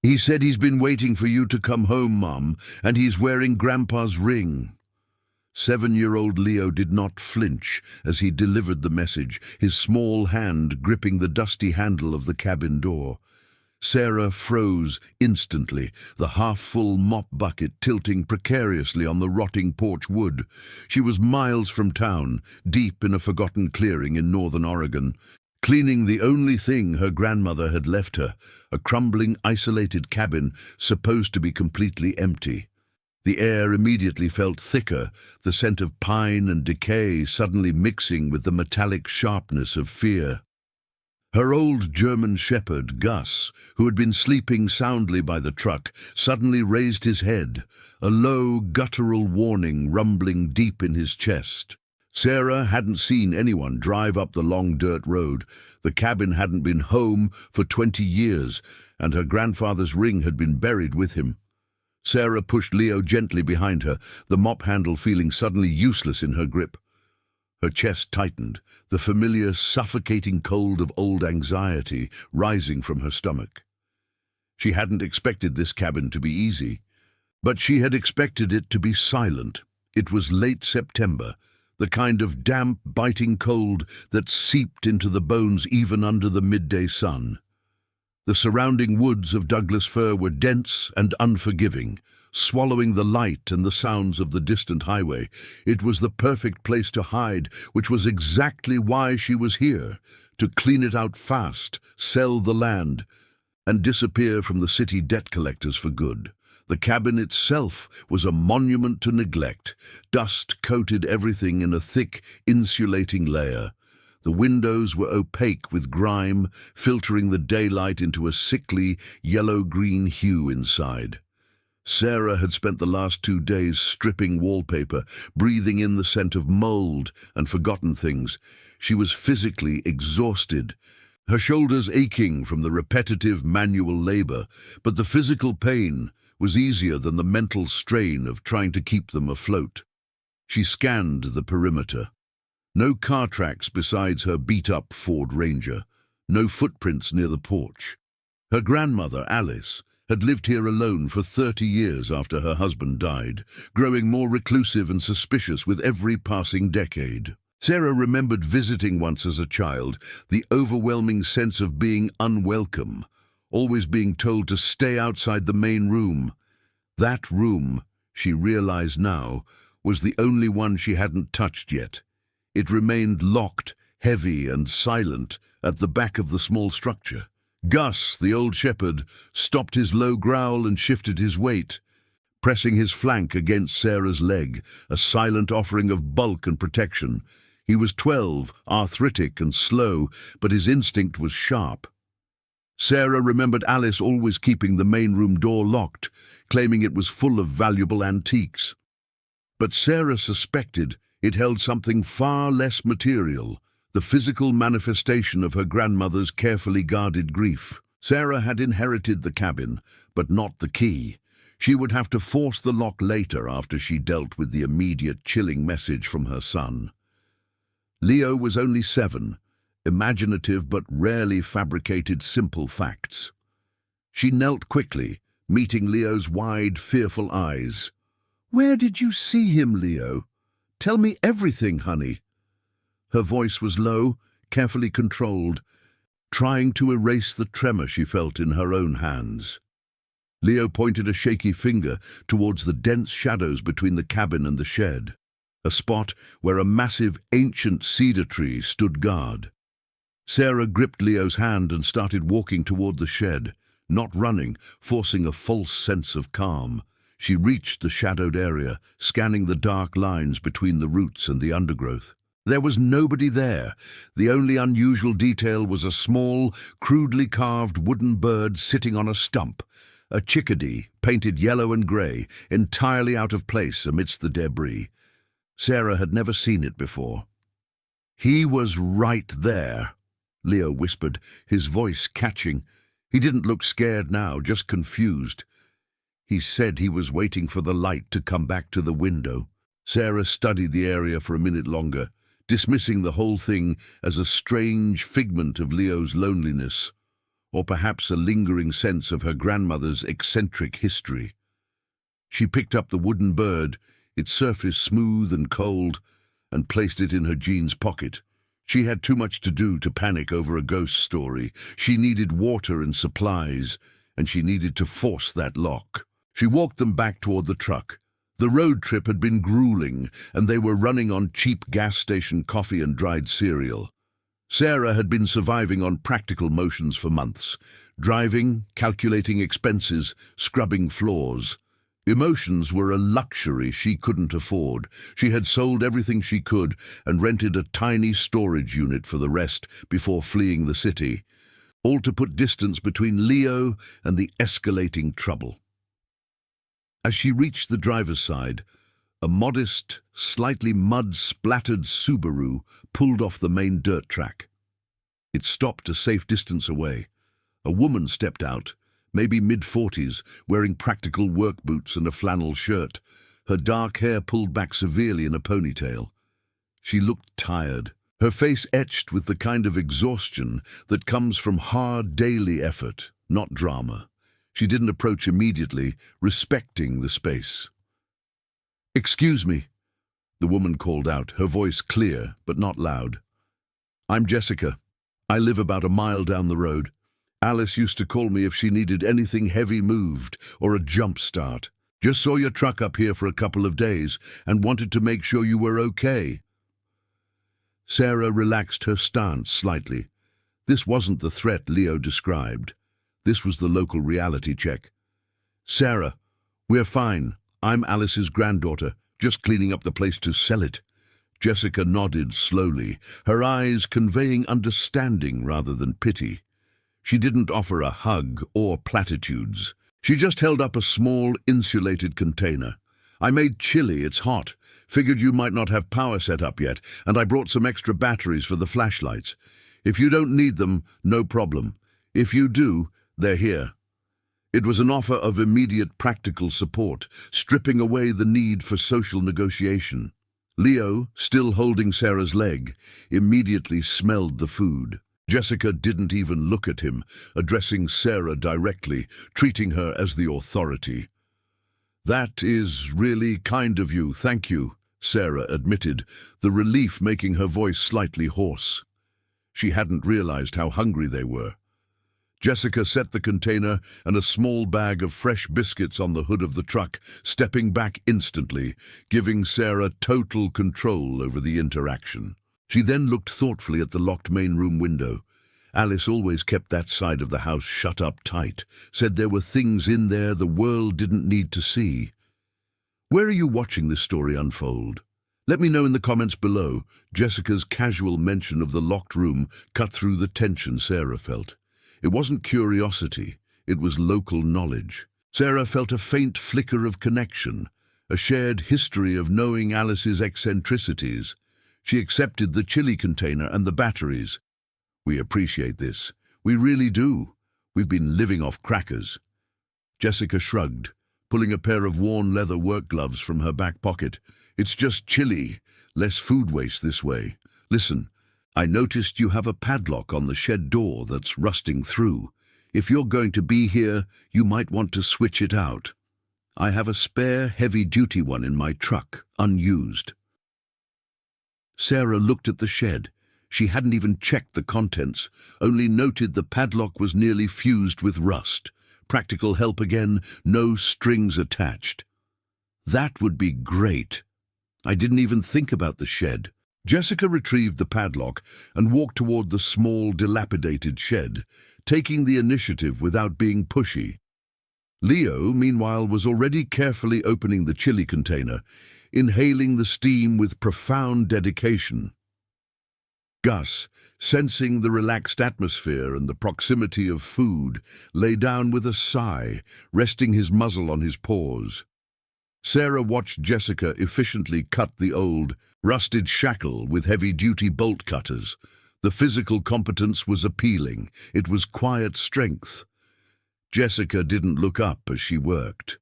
He said he's been waiting for you to come home, Mum, and he's wearing Grandpa's ring." 7-year-old Leo did not flinch as he delivered the message, his small hand gripping the dusty handle of the cabin door. Sarah froze instantly, the half-full mop bucket tilting precariously on the rotting porch wood. She was miles from town, deep in a forgotten clearing in northern Oregon, cleaning the only thing her grandmother had left her, a crumbling, isolated cabin supposed to be completely empty. The air immediately felt thicker, the scent of pine and decay suddenly mixing with the metallic sharpness of fear. Her old German shepherd, Gus, who had been sleeping soundly by the truck, suddenly raised his head, a low, guttural warning rumbling deep in his chest. Sarah hadn't seen anyone drive up the long dirt road. The cabin hadn't been home for 20 years, and her grandfather's ring had been buried with him. Sarah pushed Leo gently behind her, the mop handle feeling suddenly useless in her grip. Her chest tightened, the familiar suffocating cold of old anxiety rising from her stomach. She hadn't expected this cabin to be easy, but she had expected it to be silent. It was late September, the kind of damp, biting cold that seeped into the bones even under the midday sun. The surrounding woods of Douglas fir were dense and unforgiving, swallowing the light and the sounds of the distant highway. It was the perfect place to hide, which was exactly why she was here, to clean it out fast, sell the land, and disappear from the city debt collectors for good. The cabin itself was a monument to neglect. Dust coated everything in a thick, insulating layer. The windows were opaque with grime, filtering the daylight into a sickly, yellow-green hue inside. Sarah had spent the last 2 days stripping wallpaper, breathing in the scent of mold and forgotten things. She was physically exhausted, her shoulders aching from the repetitive manual labor, but the physical pain was easier than the mental strain of trying to keep them afloat. She scanned the perimeter. No car tracks besides her beat-up Ford Ranger, no footprints near the porch. Her grandmother, Alice, had lived here alone for 30 years after her husband died, growing more reclusive and suspicious with every passing decade. Sarah remembered visiting once as a child, the overwhelming sense of being unwelcome, always being told to stay outside the main room. That room, she realized now, was the only one she hadn't touched yet. It remained locked, heavy and silent at the back of the small structure. Gus, the old shepherd, stopped his low growl and shifted his weight, pressing his flank against Sarah's leg, a silent offering of bulk and protection. He was 12, arthritic and slow, but his instinct was sharp. Sarah remembered Alice always keeping the main room door locked, claiming it was full of valuable antiques. But Sarah suspected it held something far less material, the physical manifestation of her grandmother's carefully guarded grief. Sarah had inherited the cabin, but not the key. She would have to force the lock later after she dealt with the immediate chilling message from her son. Leo was only 7, imaginative but rarely fabricated simple facts. She knelt quickly, meeting Leo's wide, fearful eyes. "Where did you see him, Leo? Tell me everything, honey." Her voice was low, carefully controlled, trying to erase the tremor she felt in her own hands. Leo pointed a shaky finger towards the dense shadows between the cabin and the shed, a spot where a massive, ancient cedar tree stood guard. Sarah gripped Leo's hand and started walking toward the shed, not running, forcing a false sense of calm. She reached the shadowed area, scanning the dark lines between the roots and the undergrowth. There was nobody there. The only unusual detail was a small, crudely carved wooden bird sitting on a stump, a chickadee, painted yellow and grey, entirely out of place amidst the debris. Sarah had never seen it before. "He was right there," Leo whispered, his voice catching. He didn't look scared now, just confused. He said he was waiting for the light to come back to the window. Sarah studied the area for a minute longer, dismissing the whole thing as a strange figment of Leo's loneliness. or perhaps a lingering sense of her grandmother's eccentric history. She picked up the wooden bird, its surface smooth and cold, and placed it in her jeans pocket. She had too much to do to panic over a ghost story. She needed water and supplies, and she needed to force that lock. She walked them back toward the truck. The road trip had been grueling, and they were running on cheap gas station coffee and dried cereal. Sarah had been surviving on practical motions for months, driving, calculating expenses, scrubbing floors. Emotions were a luxury she couldn't afford. She had sold everything she could and rented a tiny storage unit for the rest before fleeing the city, all to put distance between Leo and the escalating trouble. As she reached the driver's side, a modest, slightly mud-splattered Subaru pulled off the main dirt track. It stopped a safe distance away. A woman stepped out, maybe mid-40s, wearing practical work boots and a flannel shirt, her dark hair pulled back severely in a ponytail. She looked tired, her face etched with the kind of exhaustion that comes from hard daily effort, not drama. She didn't approach immediately, respecting the space. "Excuse me," the woman called out, her voice clear but not loud. "I'm Jessica. I live about a mile down the road. Alice used to call me if she needed anything heavy moved or a jump start. Just saw your truck up here for a couple of days and wanted to make sure you were okay." Sarah relaxed her stance slightly. This wasn't the threat Leo described. This was the local reality check. "Sarah, we're fine. I'm Alice's granddaughter, just cleaning up the place to sell it." Jessica nodded slowly, her eyes conveying understanding rather than pity. She didn't offer a hug or platitudes. She just held up a small, insulated container. "I made chili, it's hot. Figured you might not have power set up yet, and I brought some extra batteries for the flashlights. If you don't need them, no problem. If you do, they're here." It was an offer of immediate practical support, stripping away the need for social negotiation. Leo, still holding Sarah's leg, immediately smelled the food. Jessica didn't even look at him, addressing Sarah directly, treating her as the authority. "That is really kind of you, thank you," Sarah admitted, the relief making her voice slightly hoarse. She hadn't realized how hungry they were. Jessica set the container and a small bag of fresh biscuits on the hood of the truck, stepping back instantly, giving Sarah total control over the interaction. She then looked thoughtfully at the locked main room window. Alice always kept that side of the house shut up tight, said there were things in there the world didn't need to see. Where are you watching this story unfold? Let me know in the comments below. Jessica's casual mention of the locked room cut through the tension Sarah felt. It wasn't curiosity, it was local knowledge. Sarah felt a faint flicker of connection, a shared history of knowing Alice's eccentricities. She accepted the chili container and the batteries. "We appreciate this. We really do. We've been living off crackers." Jessica shrugged, pulling a pair of worn leather work gloves from her back pocket. "It's just chili. Less food waste this way. Listen, I noticed you have a padlock on the shed door that's rusting through. If you're going to be here, you might want to switch it out. I have a spare heavy-duty one in my truck, unused." Sarah looked at the shed. She hadn't even checked the contents, only noted the padlock was nearly fused with rust. Practical help again, no strings attached. That would be great. I didn't even think about the shed. Jessica retrieved the padlock and walked toward the small, dilapidated shed, taking the initiative without being pushy. Leo, meanwhile, was already carefully opening the chili container, inhaling the steam with profound dedication. Gus, sensing the relaxed atmosphere and the proximity of food, lay down with a sigh, resting his muzzle on his paws. Sarah watched Jessica efficiently cut the old, rusted shackle with heavy-duty bolt cutters. The physical competence was appealing. It was quiet strength. Jessica didn't look up as she worked.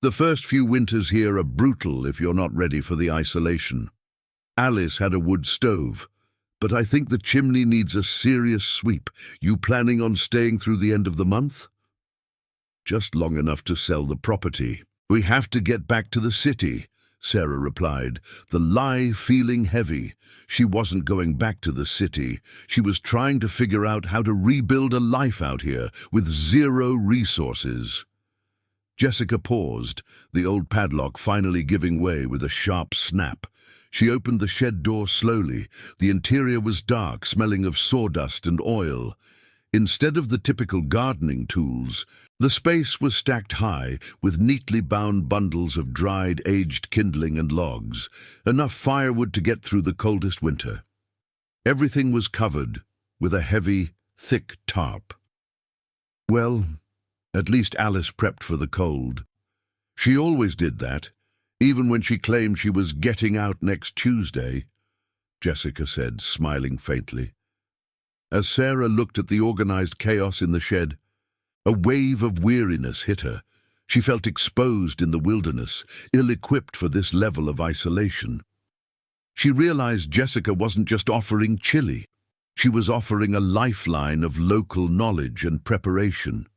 The first few winters here are brutal if you're not ready for the isolation. Alice had a wood stove, But I think the chimney needs a serious sweep. You planning on staying through the end of the month? Just long enough to sell the property. We have to get back to the city, Sarah replied, the lie feeling heavy. She wasn't going back to the city. She was trying to figure out how to rebuild a life out here with zero resources. Jessica paused, the old padlock finally giving way with a sharp snap. She opened the shed door slowly. The interior was dark, smelling of sawdust and oil. Instead of the typical gardening tools, the space was stacked high with neatly bound bundles of dried, aged kindling and logs, enough firewood to get through the coldest winter. Everything was covered with a heavy, thick tarp. Well, at least Alice prepped for the cold. She always did that, even when she claimed she was getting out next Tuesday, Jessica said, smiling faintly. As Sarah looked at the organized chaos in the shed, a wave of weariness hit her. She felt exposed in the wilderness, ill-equipped for this level of isolation. She realized Jessica wasn't just offering chili. She was offering a lifeline of local knowledge and preparation.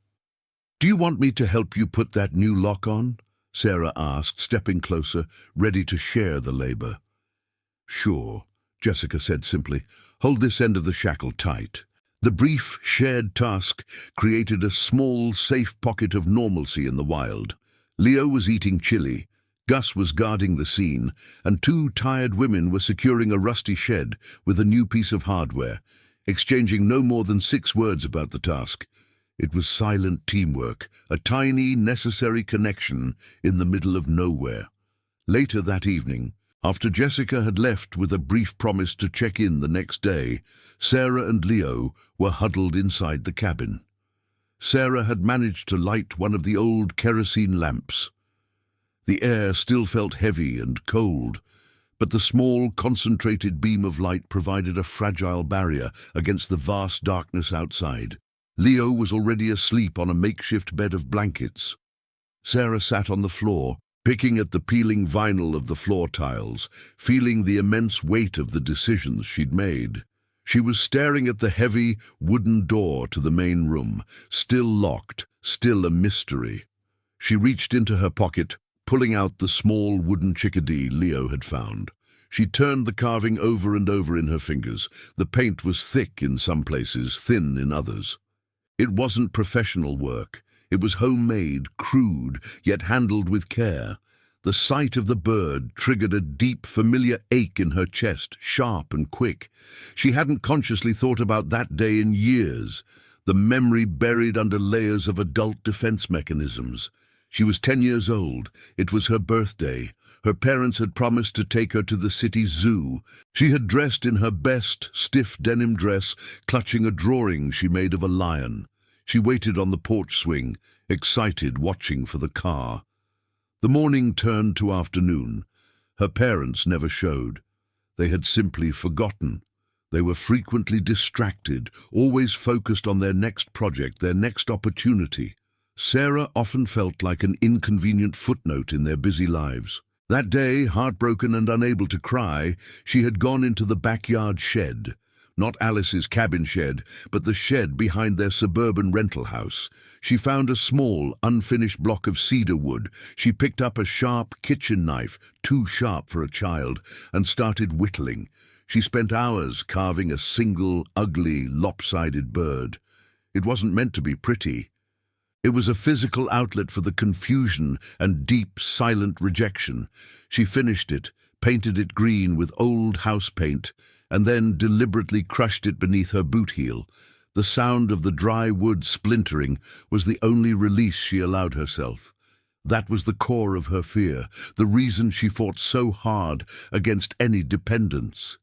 "Do you want me to help you put that new lock on?" Sarah asked, stepping closer, ready to share the labor. "Sure," Jessica said simply. "Hold this end of the shackle tight." The brief, shared task created a small, safe pocket of normalcy in the wild. Leo was eating chili, Gus was guarding the scene, and two tired women were securing a rusty shed with a new piece of hardware, exchanging no more than 6 words about the task. It was silent teamwork, a tiny, necessary connection in the middle of nowhere. Later that evening, after Jessica had left with a brief promise to check in the next day, Sarah and Leo were huddled inside the cabin. Sarah had managed to light one of the old kerosene lamps. The air still felt heavy and cold, but the small, concentrated beam of light provided a fragile barrier against the vast darkness outside. Leo was already asleep on a makeshift bed of blankets. Sarah sat on the floor, picking at the peeling vinyl of the floor tiles, feeling the immense weight of the decisions she'd made. She was staring at the heavy, wooden door to the main room, still locked, still a mystery. She reached into her pocket, pulling out the small wooden chickadee Leo had found. She turned the carving over and over in her fingers. The paint was thick in some places, thin in others. It wasn't professional work. It was homemade, crude, yet handled with care. The sight of the bird triggered a deep, familiar ache in her chest, sharp and quick. She hadn't consciously thought about that day in years, the memory buried under layers of adult defense mechanisms. She was 10 years old. It was her birthday. Her parents had promised to take her to the city zoo. She had dressed in her best, stiff denim dress, clutching a drawing she made of a lion. She waited on the porch swing, excited, watching for the car. The morning turned to afternoon. Her parents never showed. They had simply forgotten. They were frequently distracted, always focused on their next project, their next opportunity. Sarah often felt like an inconvenient footnote in their busy lives. That day, heartbroken and unable to cry, she had gone into the backyard shed. Not Alice's cabin shed, but the shed behind their suburban rental house. She found a small, unfinished block of cedar wood. She picked up a sharp kitchen knife, too sharp for a child, and started whittling. She spent hours carving a single, ugly, lopsided bird. It wasn't meant to be pretty. It was a physical outlet for the confusion and deep, silent rejection. She finished it, painted it green with old house paint, and then deliberately crushed it beneath her boot heel. The sound of the dry wood splintering was the only release she allowed herself. That was the core of her fear, the reason she fought so hard against any dependence.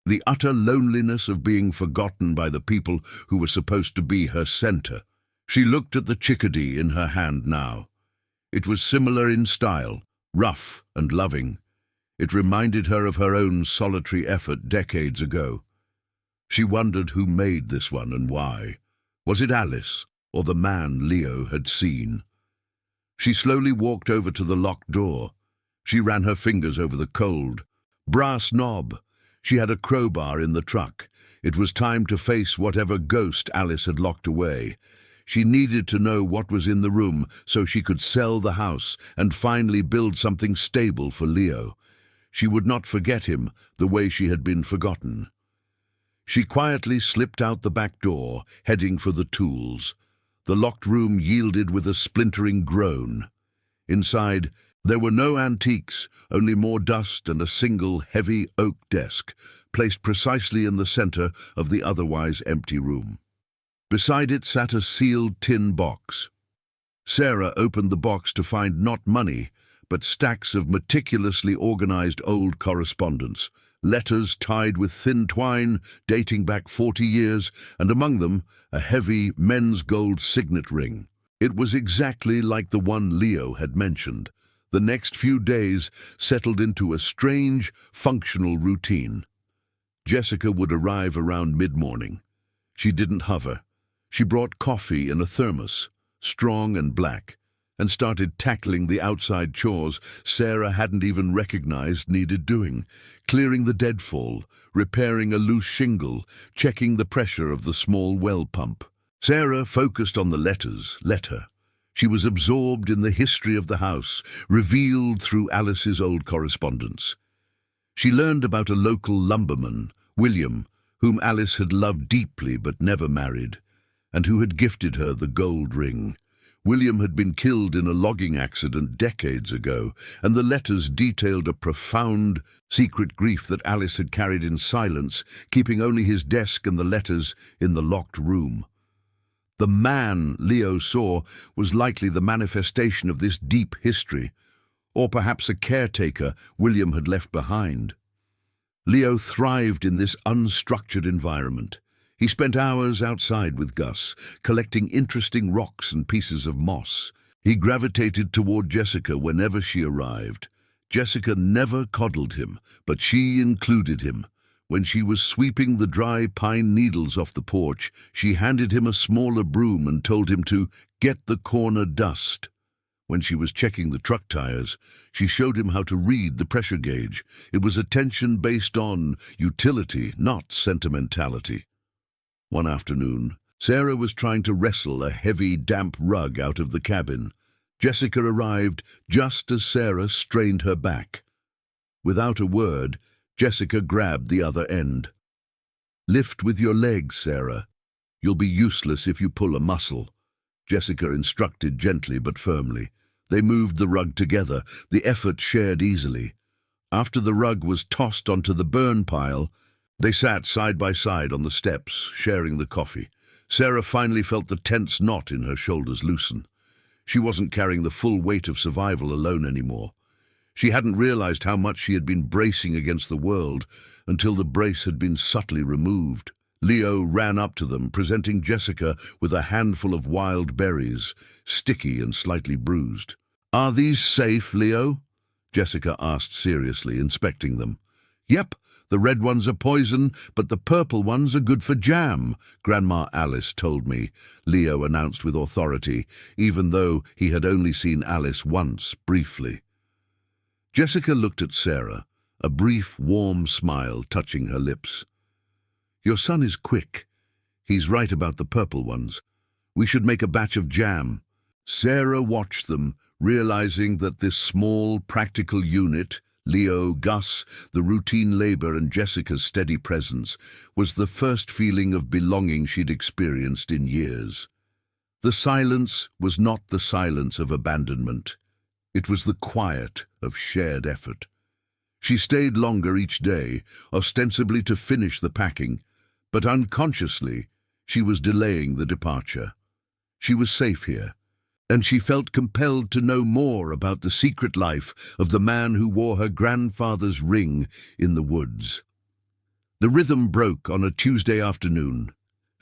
The utter loneliness of being forgotten by the people who were supposed to be her center. She looked at the chickadee in her hand now. It was similar in style, rough and loving. It reminded her of her own solitary effort decades ago. She wondered who made this one and why. Was it Alice or the man Leo had seen? She slowly walked over to the locked door. She ran her fingers over the cold brass knob. She had a crowbar in the truck. It was time to face whatever ghost Alice had locked away. She needed to know what was in the room so she could sell the house and finally build something stable for Leo. She would not forget him the way she had been forgotten. She quietly slipped out the back door, heading for the tools. The locked room yielded with a splintering groan. Inside, there were no antiques, only more dust and a single heavy oak desk, placed precisely in the center of the otherwise empty room. Beside it sat a sealed tin box. Sarah opened the box to find not money, but stacks of meticulously organized old correspondence, letters tied with thin twine dating back 40 years, and among them a heavy men's gold signet ring. It was exactly like the one Leo had mentioned. The next few days settled into a strange, functional routine. Jessica would arrive around mid-morning. She didn't hover. She brought coffee in a thermos, strong and black, and started tackling the outside chores Sarah hadn't even recognized needed doing, clearing the deadfall, repairing a loose shingle, checking the pressure of the small well pump. Sarah focused on the letter. She was absorbed in the history of the house, revealed through Alice's old correspondence. She learned about a local lumberman, William, whom Alice had loved deeply but never married, and who had gifted her the gold ring. William had been killed in a logging accident decades ago, and the letters detailed a profound, secret grief that Alice had carried in silence, keeping only his desk and the letters in the locked room. The man Leo saw was likely the manifestation of this deep history, or perhaps a caretaker William had left behind. Leo thrived in this unstructured environment. He spent hours outside with Gus, collecting interesting rocks and pieces of moss. He gravitated toward Jessica whenever she arrived. Jessica never coddled him, but she included him. When she was sweeping the dry pine needles off the porch, she handed him a smaller broom and told him to get the corner dust. When she was checking the truck tires, she showed him how to read the pressure gauge. It was attention based on utility, not sentimentality. One afternoon, Sarah was trying to wrestle a heavy, damp rug out of the cabin. Jessica arrived just as Sarah strained her back. Without a word, Jessica grabbed the other end. "Lift with your legs, Sarah. You'll be useless if you pull a muscle," Jessica instructed gently but firmly. They moved the rug together, the effort shared easily. After the rug was tossed onto the burn pile, they sat side by side on the steps, sharing the coffee. Sarah finally felt the tense knot in her shoulders loosen. She wasn't carrying the full weight of survival alone anymore. She hadn't realized how much she had been bracing against the world until the brace had been subtly removed. Leo ran up to them, presenting Jessica with a handful of wild berries, sticky and slightly bruised. "Are these safe, Leo?" Jessica asked seriously, inspecting them. "Yep, the red ones are poison, but the purple ones are good for jam, Grandma Alice told me," Leo announced with authority, even though he had only seen Alice once, briefly. Jessica looked at Sarah, a brief, warm smile touching her lips. "Your son is quick. He's right about the purple ones. We should make a batch of jam." Sarah watched them, realizing that this small, practical unit, Leo, Gus, the routine labor, and Jessica's steady presence, was the first feeling of belonging she'd experienced in years. The silence was not the silence of abandonment. It was the quiet of shared effort. She stayed longer each day, ostensibly to finish the packing, but unconsciously she was delaying the departure. She was safe here, and she felt compelled to know more about the secret life of the man who wore her grandfather's ring in the woods. The rhythm broke on a Tuesday afternoon.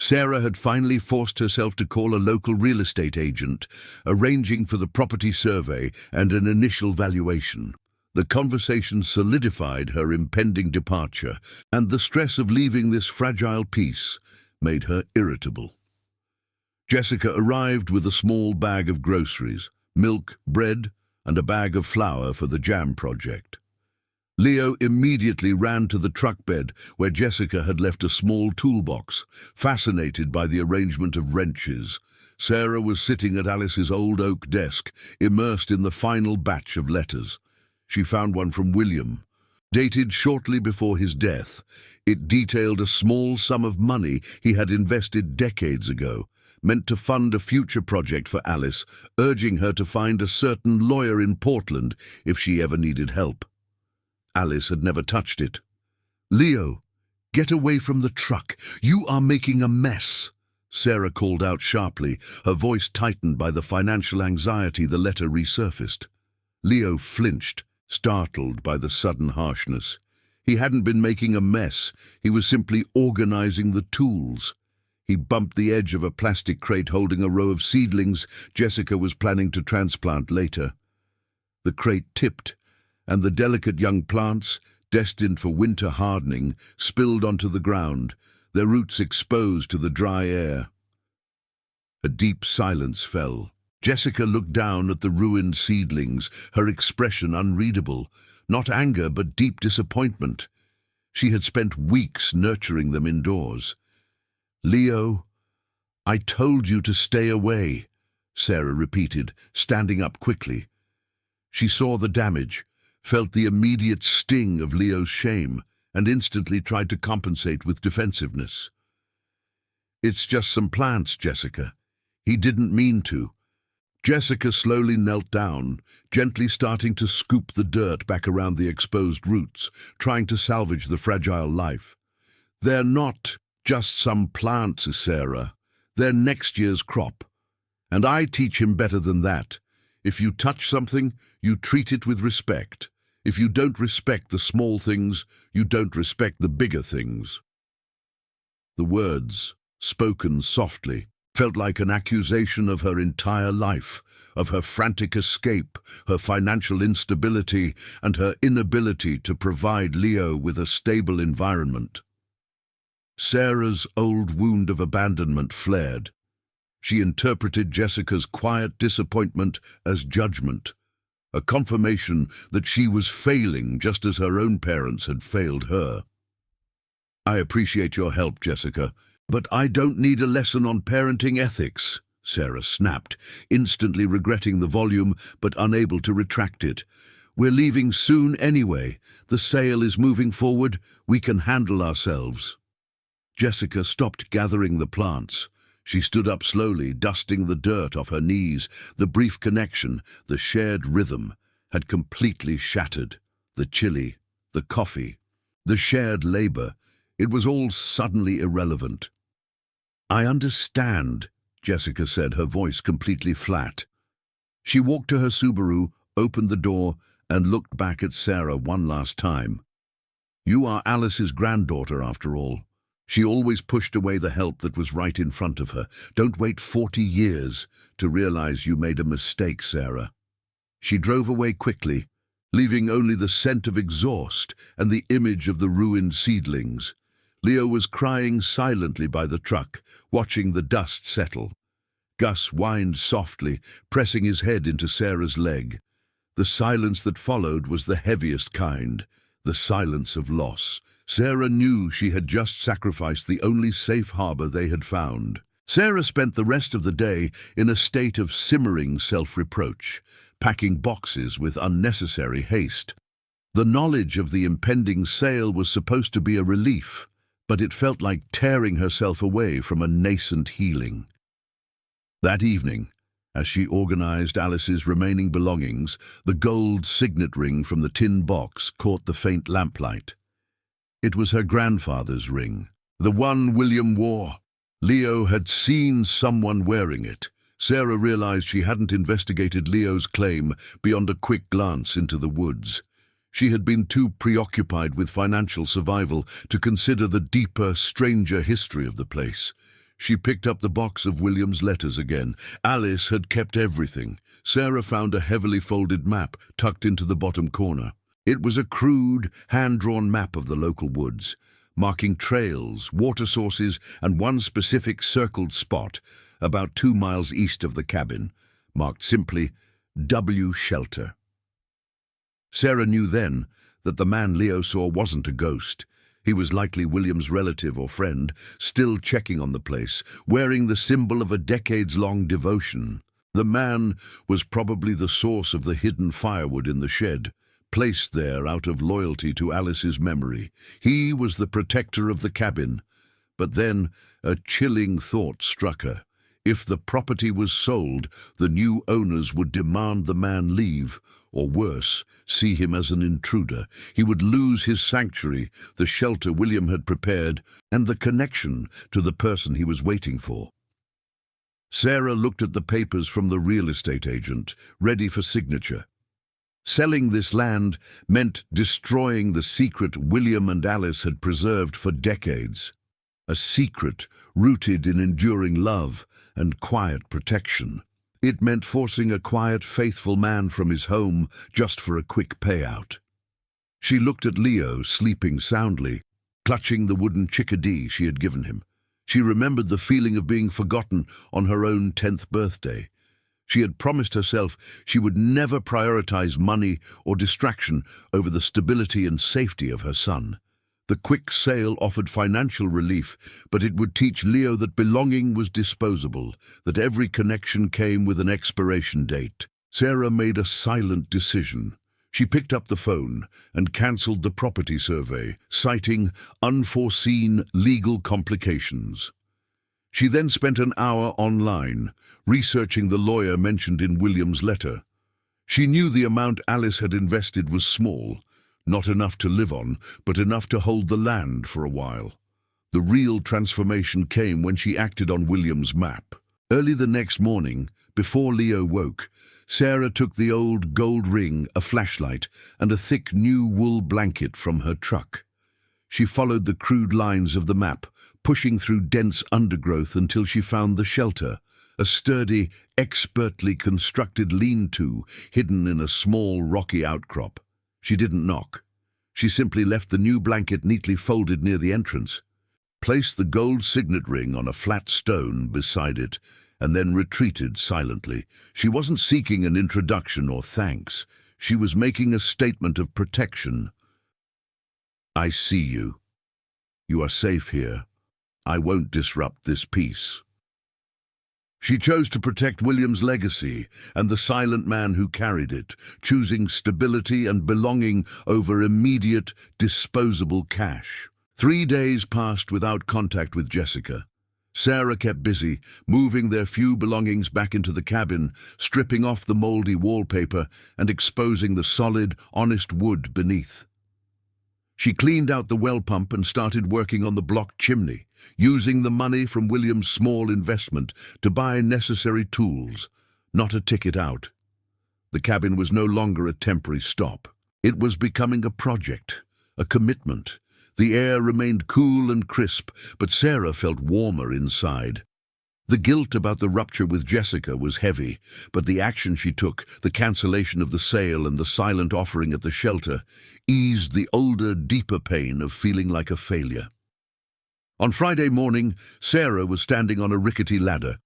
Sarah had finally forced herself to call a local real estate agent, arranging for the property survey and an initial valuation. The conversation solidified her impending departure, and the stress of leaving this fragile piece made her irritable. Jessica arrived with a small bag of groceries, milk, bread, and a bag of flour for the jam project. Leo immediately ran to the truck bed where Jessica had left a small toolbox, fascinated by the arrangement of wrenches. Sarah was sitting at Alice's old oak desk, immersed in the final batch of letters. She found one from William, dated shortly before his death. It detailed a small sum of money he had invested decades ago, meant to fund a future project for Alice, urging her to find a certain lawyer in Portland if she ever needed help. Alice had never touched it. "Leo, get away from the truck. You are making a mess," Sarah called out sharply, her voice tightened by the financial anxiety the letter resurfaced. Leo flinched, startled by the sudden harshness. He hadn't been making a mess, he was simply organizing the tools. He bumped the edge of a plastic crate holding a row of seedlings Jessica was planning to transplant later. The crate tipped, and the delicate young plants, destined for winter hardening, spilled onto the ground, their roots exposed to the dry air. A deep silence fell. Jessica looked down at the ruined seedlings, her expression unreadable, not anger but deep disappointment. She had spent weeks nurturing them indoors. "Leo, I told you to stay away," Sarah repeated, standing up quickly. She saw the damage, felt the immediate sting of Leo's shame, and instantly tried to compensate with defensiveness. "It's just some plants, Jessica. He didn't mean to." Jessica slowly knelt down, gently starting to scoop the dirt back around the exposed roots, trying to salvage the fragile life. "They're not just some plants, Sarah. They're next year's crop. And I teach him better than that. If you touch something, you treat it with respect. If you don't respect the small things, you don't respect the bigger things." The words, spoken softly, felt like an accusation of her entire life, of her frantic escape, her financial instability, and her inability to provide Leo with a stable environment. Sarah's old wound of abandonment flared. She interpreted Jessica's quiet disappointment as judgment, a confirmation that she was failing just as her own parents had failed her. "I appreciate your help, Jessica, but I don't need a lesson on parenting ethics," Sarah snapped, instantly regretting the volume but unable to retract it. "We're leaving soon anyway. The sale is moving forward. We can handle ourselves." Jessica stopped gathering the plants. She stood up slowly, dusting the dirt off her knees. The brief connection, the shared rhythm, had completely shattered. The chili, the coffee, the shared labor, it was all suddenly irrelevant. "I understand," Jessica said, her voice completely flat. She walked to her Subaru, opened the door, and looked back at Sarah one last time. "You are Alice's granddaughter, after all. She always pushed away the help that was right in front of her. Don't wait 40 years to realize you made a mistake, Sarah." She drove away quickly, leaving only the scent of exhaust and the image of the ruined seedlings. Leo was crying silently by the truck, watching the dust settle. Gus whined softly, pressing his head into Sarah's leg. The silence that followed was the heaviest kind, the silence of loss. Sarah knew she had just sacrificed the only safe harbor they had found. Sarah spent the rest of the day in a state of simmering self-reproach, packing boxes with unnecessary haste. The knowledge of the impending sale was supposed to be a relief, but it felt like tearing herself away from a nascent healing. That evening, as she organized Alice's remaining belongings, the gold signet ring from the tin box caught the faint lamplight. It was her grandfather's ring, the one William wore. Leo had seen someone wearing it. Sarah realized she hadn't investigated Leo's claim beyond a quick glance into the woods. She had been too preoccupied with financial survival to consider the deeper, stranger history of the place. She picked up the box of William's letters again. Alice had kept everything. Sarah found a heavily folded map tucked into the bottom corner. It was a crude, hand-drawn map of the local woods, marking trails, water sources, and one specific circled spot, about 2 miles east of the cabin, marked simply W Shelter. Sarah knew then that the man Leo saw wasn't a ghost. He was likely William's relative or friend, still checking on the place, wearing the symbol of a decades-long devotion. The man was probably the source of the hidden firewood in the shed, placed there out of loyalty to Alice's memory. He was the protector of the cabin. But then a chilling thought struck her. If the property was sold, the new owners would demand the man leave, or worse, see him as an intruder. He would lose his sanctuary, the shelter William had prepared, and the connection to the person he was waiting for. Sarah looked at the papers from the real estate agent, ready for signature. Selling this land meant destroying the secret William and Alice had preserved for decades. A secret rooted in enduring love and quiet protection. It meant forcing a quiet, faithful man from his home just for a quick payout. She looked at Leo, sleeping soundly, clutching the wooden chickadee she had given him. She remembered the feeling of being forgotten on her own 10th birthday. She had promised herself she would never prioritize money or distraction over the stability and safety of her son. The quick sale offered financial relief, but it would teach Leo that belonging was disposable, that every connection came with an expiration date. Sarah made a silent decision. She picked up the phone and cancelled the property survey, citing unforeseen legal complications. She then spent an hour online, researching the lawyer mentioned in William's letter. She knew the amount Alice had invested was small, not enough to live on, but enough to hold the land for a while. The real transformation came when she acted on William's map. Early the next morning, before Leo woke, Sarah took the old gold ring, a flashlight, and a thick new wool blanket from her truck. She followed the crude lines of the map, pushing through dense undergrowth until she found the shelter, a sturdy, expertly constructed lean-to hidden in a small rocky outcrop. She didn't knock. She simply left the new blanket neatly folded near the entrance, placed the gold signet ring on a flat stone beside it, and then retreated silently. She wasn't seeking an introduction or thanks. She was making a statement of protection. I see you. You are safe here. I won't disrupt this peace. She chose to protect William's legacy and the silent man who carried it, choosing stability and belonging over immediate, disposable cash. 3 days passed without contact with Jessica. Sarah kept busy, moving their few belongings back into the cabin, stripping off the moldy wallpaper and exposing the solid, honest wood beneath. She cleaned out the well pump and started working on the block chimney, using the money from William's small investment to buy necessary tools, not a ticket out. The cabin was no longer a temporary stop. It was becoming a project, a commitment. The air remained cool and crisp, but Sarah felt warmer inside. The guilt about the rupture with Jessica was heavy, but the action she took, the cancellation of the sale and the silent offering at the shelter, eased the older, deeper pain of feeling like a failure. On Friday morning, Sarah was standing on a rickety ladder,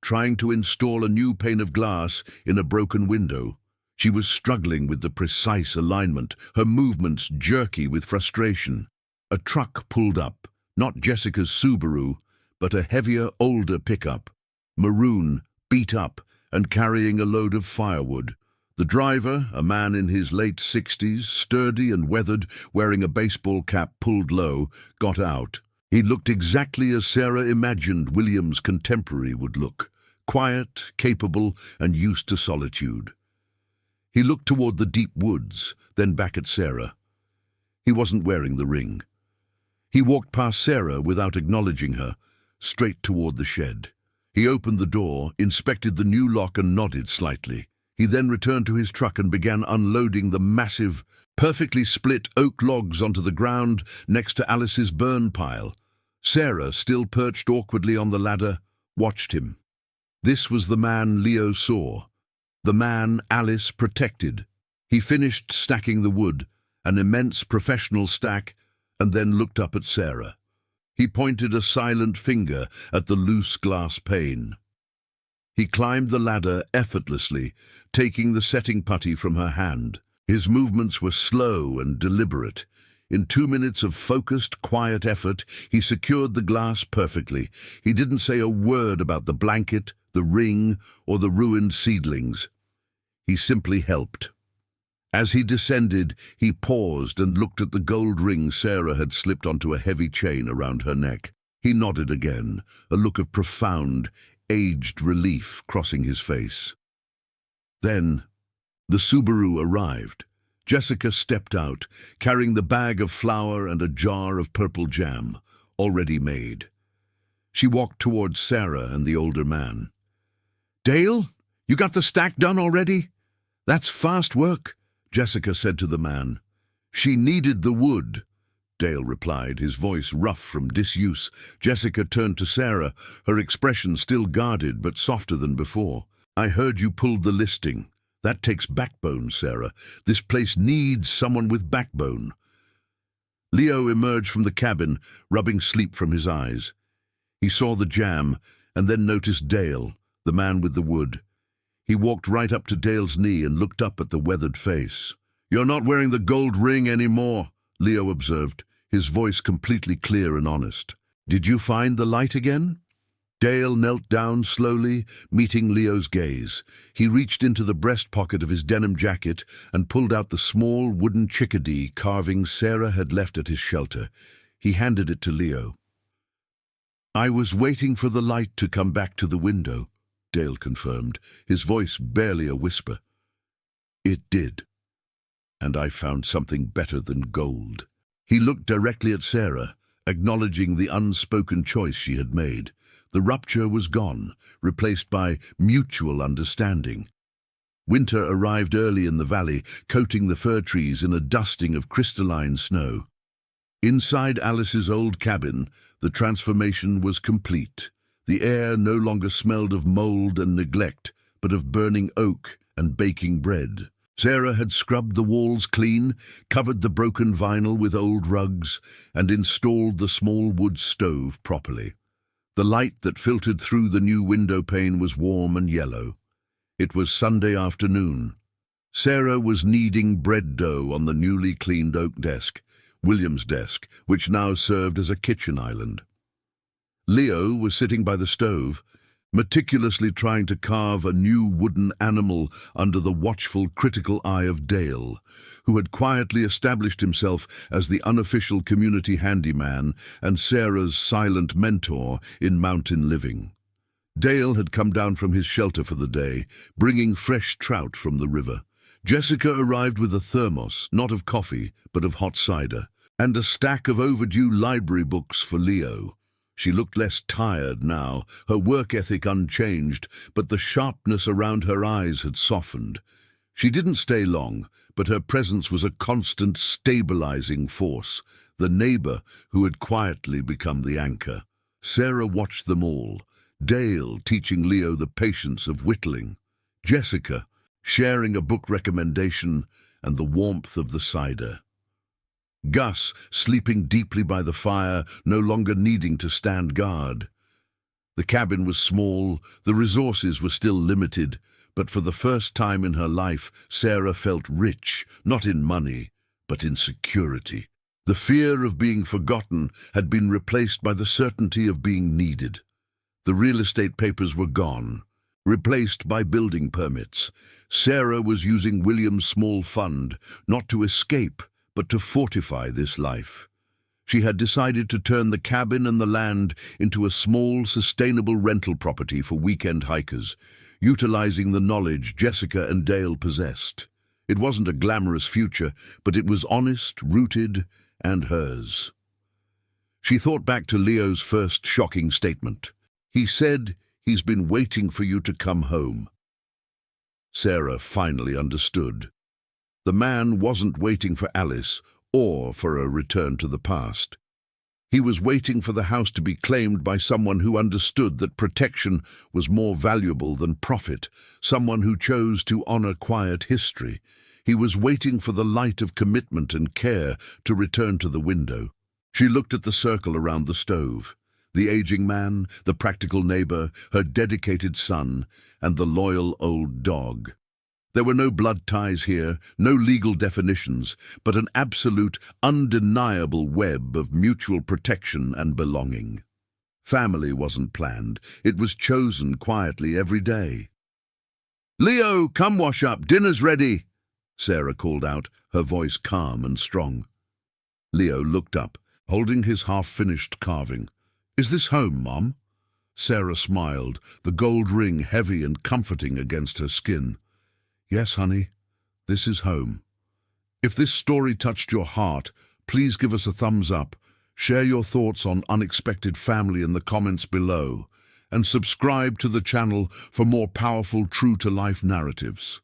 trying to install a new pane of glass in a broken window. She was struggling with the precise alignment, her movements jerky with frustration. A truck pulled up, not Jessica's Subaru, but a heavier, older pickup, maroon, beat up, and carrying a load of firewood. The driver, a man in his late 60s, sturdy and weathered, wearing a baseball cap pulled low, got out. He looked exactly as Sarah imagined William's contemporary would look, quiet, capable, and used to solitude. He looked toward the deep woods, then back at Sarah. He wasn't wearing the ring. He walked past Sarah without acknowledging her, straight toward the shed. He opened the door, inspected the new lock and nodded slightly. He then returned to his truck and began unloading the massive, perfectly split oak logs onto the ground next to Alice's burn pile. Sarah, still perched awkwardly on the ladder, watched him. This was the man Leo saw, the man Alice protected. He finished stacking the wood, an immense professional stack, and then looked up at Sarah. He pointed a silent finger at the loose glass pane. He climbed the ladder effortlessly, taking the setting putty from her hand. His movements were slow and deliberate. In 2 minutes of focused, quiet effort, he secured the glass perfectly. He didn't say a word about the blanket, the ring, or the ruined seedlings. He simply helped. As he descended, he paused and looked at the gold ring Sarah had slipped onto a heavy chain around her neck. He nodded again, a look of profound, aged relief crossing his face. Then, the Subaru arrived. Jessica stepped out, carrying the bag of flour and a jar of purple jam, already made. She walked towards Sarah and the older man. "Dale, you got the stack done already?" "That's fast work," Jessica said to the man. "She needed the wood," Dale replied, his voice rough from disuse. Jessica turned to Sarah, her expression still guarded but softer than before. "I heard you pulled the listing. That takes backbone, Sarah. This place needs someone with backbone." Leo emerged from the cabin, rubbing sleep from his eyes. He saw the jam and then noticed Dale, the man with the wood. He walked right up to Dale's knee and looked up at the weathered face. "You're not wearing the gold ring anymore," Leo observed, his voice completely clear and honest. "Did you find the light again?" Dale knelt down slowly, meeting Leo's gaze. He reached into the breast pocket of his denim jacket and pulled out the small wooden chickadee carving Sarah had left at his shelter. He handed it to Leo. "I was waiting for the light to come back to the window," Dale confirmed, his voice barely a whisper. "It did. And I found something better than gold." He looked directly at Sarah, acknowledging the unspoken choice she had made. The rupture was gone, replaced by mutual understanding. Winter arrived early in the valley, coating the fir trees in a dusting of crystalline snow. Inside Alice's old cabin, the transformation was complete. The air no longer smelled of mold and neglect, but of burning oak and baking bread. Sarah had scrubbed the walls clean, covered the broken vinyl with old rugs, and installed the small wood stove properly. The light that filtered through the new window pane was warm and yellow. It was Sunday afternoon. Sarah was kneading bread dough on the newly cleaned oak desk, William's desk, which now served as a kitchen island. Leo was sitting by the stove, meticulously trying to carve a new wooden animal under the watchful, critical eye of Dale, who had quietly established himself as the unofficial community handyman and Sarah's silent mentor in mountain living. Dale had come down from his shelter for the day, bringing fresh trout from the river. Jessica arrived with a thermos, not of coffee, but of hot cider, and a stack of overdue library books for Leo. She looked less tired now, her work ethic unchanged, but the sharpness around her eyes had softened. She didn't stay long, but her presence was a constant stabilizing force, the neighbor who had quietly become the anchor. Sarah watched them all, Dale teaching Leo the patience of whittling, Jessica sharing a book recommendation and the warmth of the cider. Gus sleeping deeply by the fire, no longer needing to stand guard. The cabin was small, the resources were still limited, but for the first time in her life, Sarah felt rich, not in money, but in security. The fear of being forgotten had been replaced by the certainty of being needed. The real estate papers were gone, replaced by building permits. Sarah was using William's small fund, not to escape, but to fortify this life. She had decided to turn the cabin and the land into a small, sustainable rental property for weekend hikers, utilizing the knowledge Jessica and Dale possessed. It wasn't a glamorous future, but it was honest, rooted, and hers. She thought back to Leo's first shocking statement. He said, "He's been waiting for you to come home." Sarah finally understood. The man wasn't waiting for Alice or for a return to the past. He was waiting for the house to be claimed by someone who understood that protection was more valuable than profit, someone who chose to honor quiet history. He was waiting for the light of commitment and care to return to the window. She looked at the circle around the stove. The aging man, the practical neighbor, her dedicated son, and the loyal old dog. There were no blood ties here, no legal definitions, but an absolute, undeniable web of mutual protection and belonging. Family wasn't planned, it was chosen quietly every day. "Leo, come wash up, dinner's ready," Sarah called out, her voice calm and strong. Leo looked up, holding his half-finished carving. "Is this home, Mom?" Sarah smiled, the gold ring heavy and comforting against her skin. "Yes, honey, this is home." If this story touched your heart, please give us a thumbs up, share your thoughts on Unexpected Family in the comments below, and subscribe to the channel for more powerful true-to-life narratives.